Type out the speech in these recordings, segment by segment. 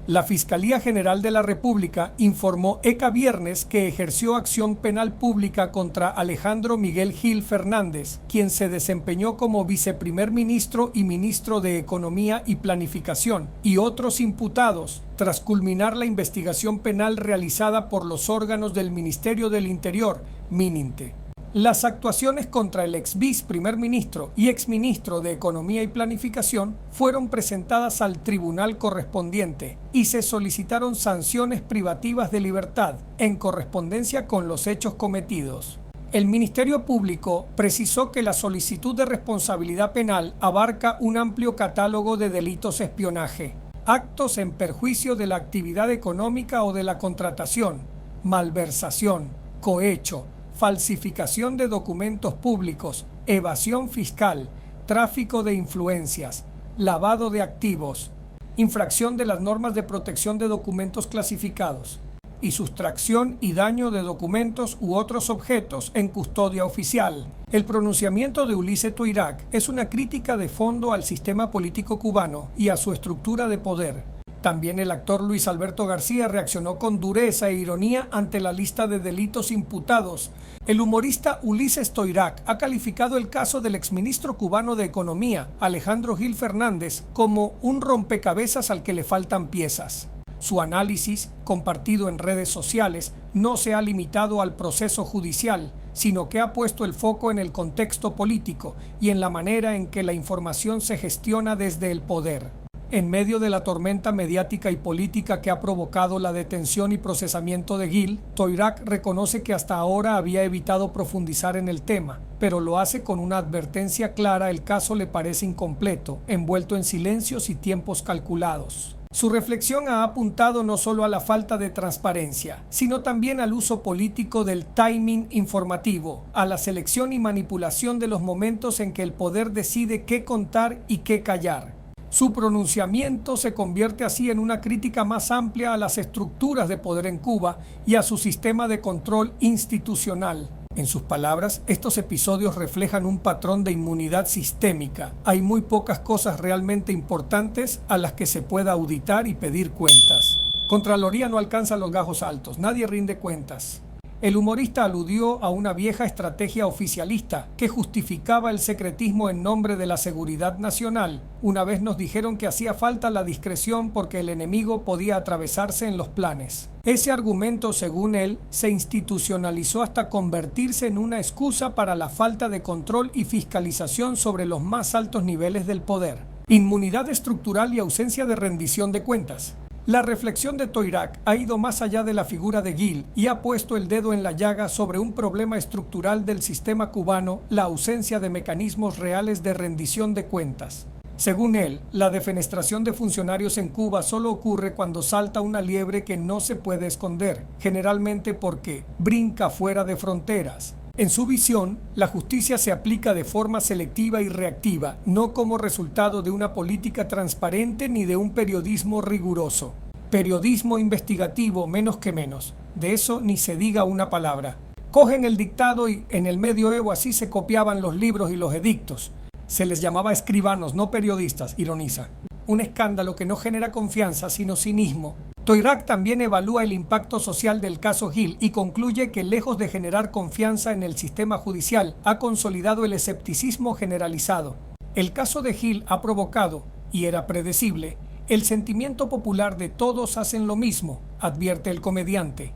La Fiscalía General de la República informó viernes que ejerció acción penal pública contra Alejandro Miguel Gil Fernández, quien se desempeñó como viceprimer ministro y ministro de Economía y Planificación, y otros imputados, tras culminar la investigación penal realizada por los órganos del Ministerio del Interior, MININTE. Las actuaciones contra el ex primer ministro y exministro de Economía y Planificación fueron presentadas al tribunal correspondiente y se solicitaron sanciones privativas de libertad en correspondencia con los hechos cometidos. El Ministerio Público precisó que la solicitud de responsabilidad penal abarca un amplio catálogo de delitos espionaje, actos en perjuicio de la actividad económica o de la contratación, malversación, cohecho, falsificación de documentos públicos, evasión fiscal, tráfico de influencias, lavado de activos, infracción de las normas de protección de documentos clasificados y sustracción y daño de documentos u otros objetos en custodia oficial. El pronunciamiento de Ulises Toirac es una crítica de fondo al sistema político cubano y a su estructura de poder. También el actor Luis Alberto García reaccionó con dureza e ironía ante la lista de delitos imputados. El humorista Ulises Toirac ha calificado el caso del exministro cubano de Economía, Alejandro Gil Fernández, como un rompecabezas al que le faltan piezas. Su análisis, compartido en redes sociales, no se ha limitado al proceso judicial, sino que ha puesto el foco en el contexto político y en la manera en que la información se gestiona desde el poder. En medio de la tormenta mediática y política que ha provocado la detención y procesamiento de Gil, Toirac reconoce que hasta ahora había evitado profundizar en el tema, pero lo hace con una advertencia clara: el caso le parece incompleto, envuelto en silencios y tiempos calculados. Su reflexión ha apuntado no solo a la falta de transparencia, sino también al uso político del timing informativo, a la selección y manipulación de los momentos en que el poder decide qué contar y qué callar. Su pronunciamiento se convierte así en una crítica más amplia a las estructuras de poder en Cuba y a su sistema de control institucional. En sus palabras, estos episodios reflejan un patrón de inmunidad sistémica. Hay muy pocas cosas realmente importantes a las que se pueda auditar y pedir cuentas. Contraloría no alcanza los gajos altos, nadie rinde cuentas. El humorista aludió a una vieja estrategia oficialista que justificaba el secretismo en nombre de la seguridad nacional. Una vez nos dijeron que hacía falta la discreción porque el enemigo podía atravesarse en los planes. Ese argumento, según él, se institucionalizó hasta convertirse en una excusa para la falta de control y fiscalización sobre los más altos niveles del poder. Inmunidad estructural y ausencia de rendición de cuentas. La reflexión de Toirac ha ido más allá de la figura de Gil y ha puesto el dedo en la llaga sobre un problema estructural del sistema cubano: la ausencia de mecanismos reales de rendición de cuentas. Según él, la defenestración de funcionarios en Cuba solo ocurre cuando salta una liebre que no se puede esconder, generalmente porque brinca fuera de fronteras. En su visión, la justicia se aplica de forma selectiva y reactiva, no como resultado de una política transparente ni de un periodismo riguroso. Periodismo investigativo, menos que menos. De eso ni se diga una palabra. Cogen el dictado y en el medioevo así se copiaban los libros y los edictos. Se les llamaba escribanos, no periodistas, ironiza. Un escándalo que no genera confianza, sino cinismo. Toirac también evalúa el impacto social del caso Gil y concluye que, lejos de generar confianza en el sistema judicial, ha consolidado el escepticismo generalizado. El caso de Gil ha provocado, y era predecible, el sentimiento popular de todos hacen lo mismo, advierte el comediante.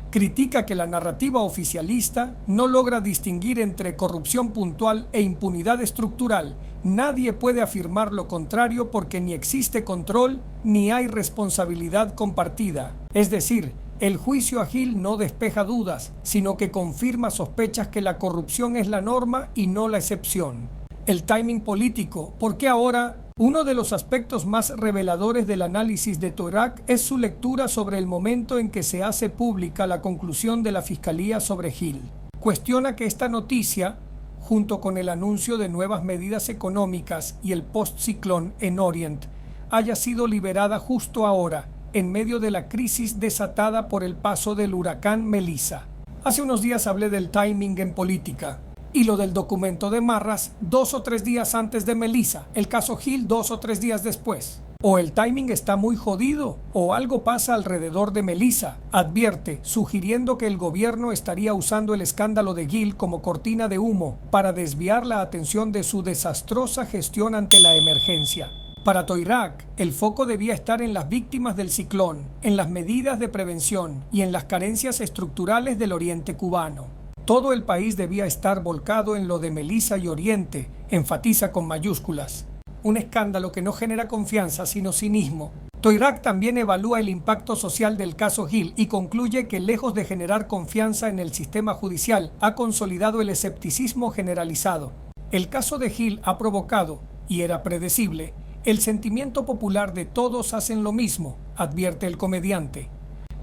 Critica que la narrativa oficialista no logra distinguir entre corrupción puntual e impunidad estructural. Nadie puede afirmar lo contrario porque ni existe control ni hay responsabilidad compartida. Es decir, el juicio a Gil no despeja dudas, sino que confirma sospechas que la corrupción es la norma y no la excepción. El timing político. ¿Por qué ahora? Uno de los aspectos más reveladores del análisis de Toirac es su lectura sobre el momento en que se hace pública la conclusión de la Fiscalía sobre Gil. Cuestiona que esta noticia, junto con el anuncio de nuevas medidas económicas y el post-ciclón en Orient, haya sido liberada justo ahora, en medio de la crisis desatada por el paso del huracán Melissa. Hace unos días hablé del timing en política. Y lo del documento de Marras 2 o 3 días antes de Melissa, el caso Gil 2 o 3 días después. O el timing está muy jodido, o algo pasa alrededor de Melissa, advierte, sugiriendo que el gobierno estaría usando el escándalo de Gil como cortina de humo para desviar la atención de su desastrosa gestión ante la emergencia. Para Toirac, el foco debía estar en las víctimas del ciclón, en las medidas de prevención y en las carencias estructurales del oriente cubano. Todo el país debía estar volcado en lo de Melissa y Oriente, enfatiza con mayúsculas. Un escándalo que no genera confianza sino cinismo. Toirac también evalúa el impacto social del caso Gil y concluye que lejos de generar confianza en el sistema judicial, ha consolidado el escepticismo generalizado. El caso de Gil ha provocado, y era predecible, el sentimiento popular de todos hacen lo mismo, advierte el comediante.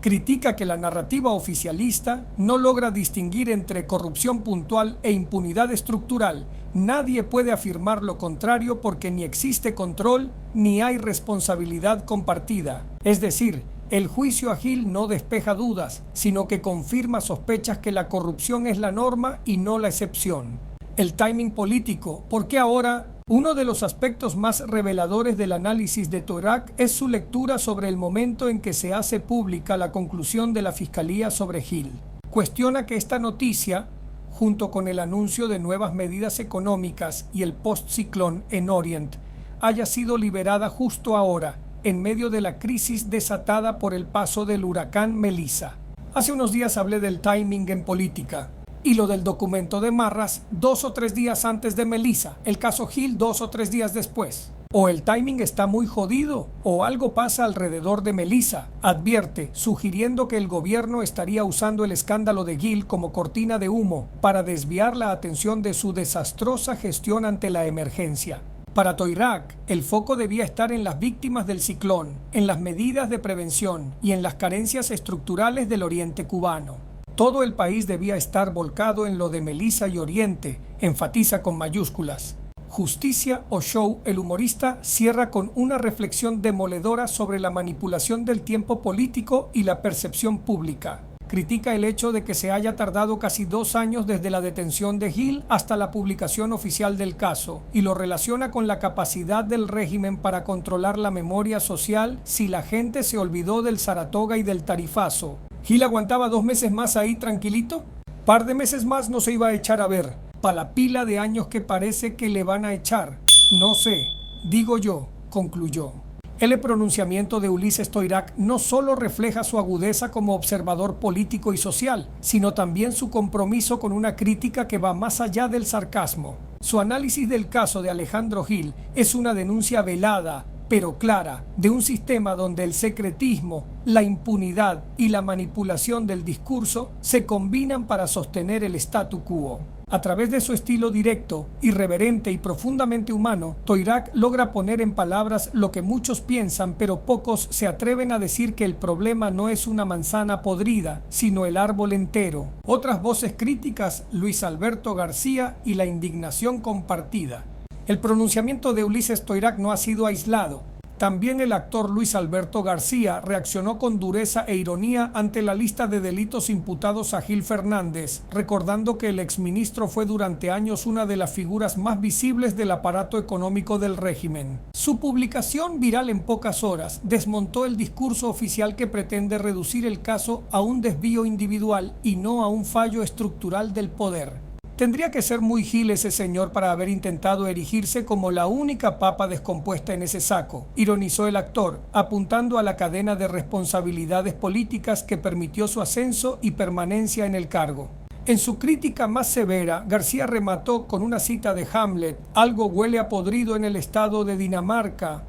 Critica que la narrativa oficialista no logra distinguir entre corrupción puntual e impunidad estructural. Nadie puede afirmar lo contrario porque ni existe control ni hay responsabilidad compartida. Es decir, el juicio a Gil no despeja dudas, sino que confirma sospechas que la corrupción es la norma y no la excepción. El timing político, ¿por qué ahora? Uno de los aspectos más reveladores del análisis de Toirac es su lectura sobre el momento en que se hace pública la conclusión de la Fiscalía sobre Gil. Cuestiona que esta noticia, junto con el anuncio de nuevas medidas económicas y el post-ciclón en Orient, haya sido liberada justo ahora, en medio de la crisis desatada por el paso del huracán Melissa. Hace unos días hablé del timing en política. Y lo del documento de Marras 2 o 3 días antes de Melissa, el caso Gil 2 o 3 días después. O el timing está muy jodido, o algo pasa alrededor de Melissa, advierte, sugiriendo que el gobierno estaría usando el escándalo de Gil como cortina de humo para desviar la atención de su desastrosa gestión ante la emergencia. Para Toirac, el foco debía estar en las víctimas del ciclón, en las medidas de prevención y en las carencias estructurales del oriente cubano. Todo el país debía estar volcado en lo de Melissa y Oriente, enfatiza con mayúsculas. Justicia o Show, el humorista, cierra con una reflexión demoledora sobre la manipulación del tiempo político y la percepción pública. Critica el hecho de que se haya tardado casi 2 años desde la detención de Gil hasta la publicación oficial del caso, y lo relaciona con la capacidad del régimen para controlar la memoria social si la gente se olvidó del Saratoga y del Tarifazo. ¿Gil aguantaba 2 meses más ahí tranquilito? Par de meses más no se iba a echar a ver. Pa' la pila de años que parece que le van a echar. No sé, digo yo, concluyó. El pronunciamiento de Ulises Toirac no solo refleja su agudeza como observador político y social, sino también su compromiso con una crítica que va más allá del sarcasmo. Su análisis del caso de Alejandro Gil es una denuncia velada, pero clara, de un sistema donde el secretismo, la impunidad y la manipulación del discurso se combinan para sostener el statu quo. A través de su estilo directo, irreverente y profundamente humano, Toirac logra poner en palabras lo que muchos piensan, pero pocos se atreven a decir, que el problema no es una manzana podrida, sino el árbol entero. Otras voces críticas, Luis Alberto García y la indignación compartida. El pronunciamiento de Ulises Toirac no ha sido aislado. También el actor Luis Alberto García reaccionó con dureza e ironía ante la lista de delitos imputados a Gil Fernández, recordando que el exministro fue durante años una de las figuras más visibles del aparato económico del régimen. Su publicación, viral en pocas horas, desmontó el discurso oficial que pretende reducir el caso a un desvío individual y no a un fallo estructural del poder. Tendría que ser muy gil ese señor para haber intentado erigirse como la única papa descompuesta en ese saco, ironizó el actor, apuntando a la cadena de responsabilidades políticas que permitió su ascenso y permanencia en el cargo. En su crítica más severa, García remató con una cita de Hamlet: algo huele a podrido en el estado de Dinamarca.